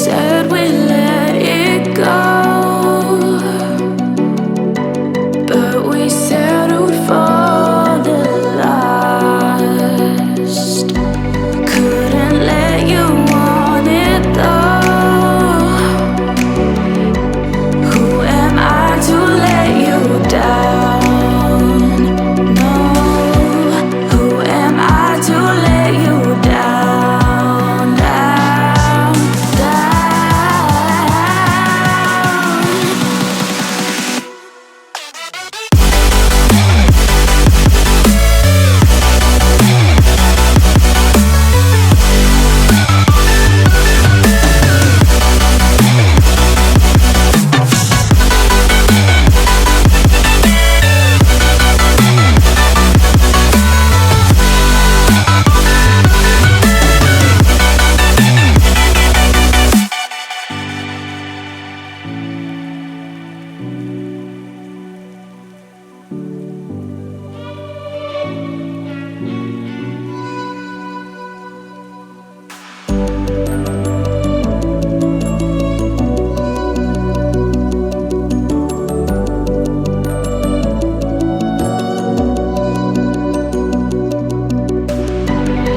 said we let it go, but we settled for the last. Couldn't let you want it though. Who am I to let you down? No. Who am I to let you down, down,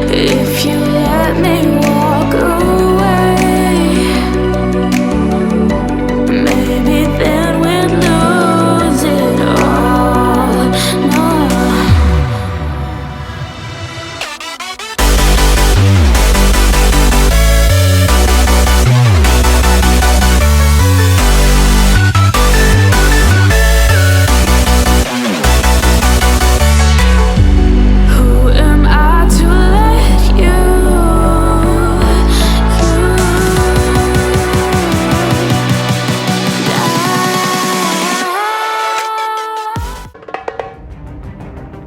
if you let me walk away, maybe then we'd lose it all. No. Who am I to let you down?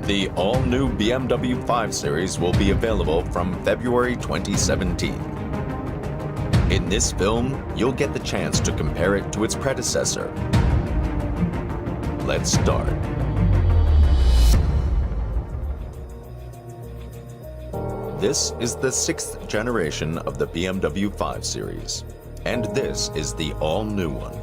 The all-new BMW 5 Series will be available from February 2017. In this film, you'll get the chance to compare it to its predecessor. Let's start. This is the 6th generation of the BMW 5 Series, and this is the all-new one.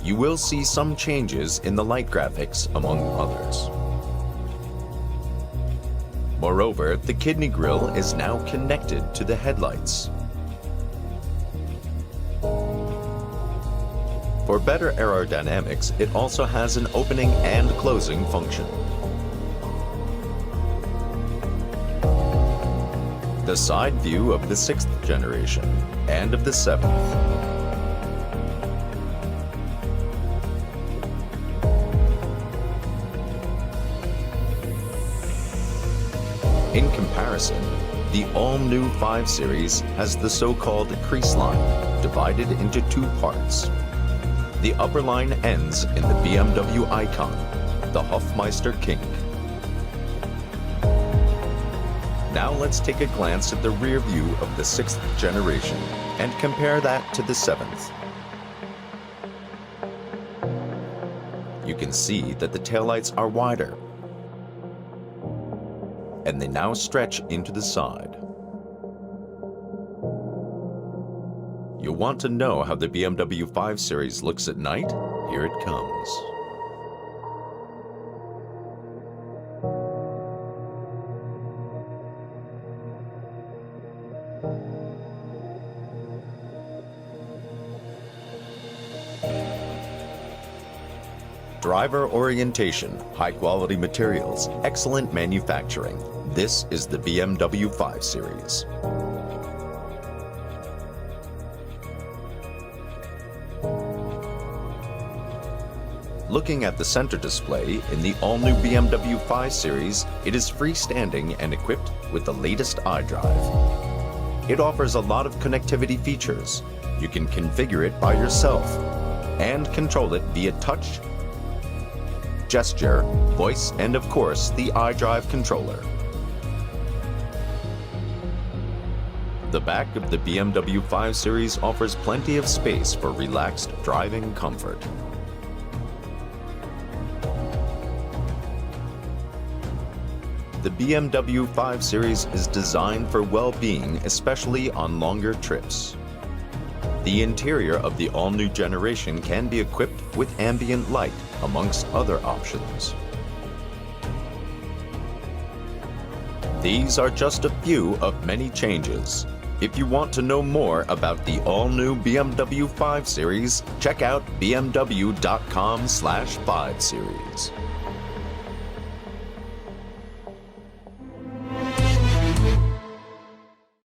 You will see some changes in the light graphics, among others. Moreover, the kidney grille is now connected to the headlights. For better aerodynamics, it also has an opening and closing function. The side view of the 6th generation and of the 7th. In comparison, the all-new 5 Series has the so-called crease line, divided into two parts. The upper line ends in the BMW icon, the Hofmeister kink. Now let's take a glance at the rear view of the 6th generation and compare that to the 7th. You can see that the taillights are wider, and they now stretch into the side. You'll want to know how the BMW 5 Series looks at night? Here it comes. Driver orientation, high-quality materials, excellent manufacturing. This is the BMW 5 Series. Looking at the center display in the all-new BMW 5 Series, it is freestanding and equipped with the latest iDrive. It offers a lot of connectivity features. You can configure it by yourself and control it via touch, gesture, voice, and of course, the iDrive controller. The back of the BMW 5 Series offers plenty of space for relaxed driving comfort. The BMW 5 Series is designed for well-being, especially on longer trips. The interior of the all-new generation can be equipped with ambient light, amongst other options. These are just a few of many changes. If you want to know more about the all-new BMW 5 Series, check out bmw.com/5 Series.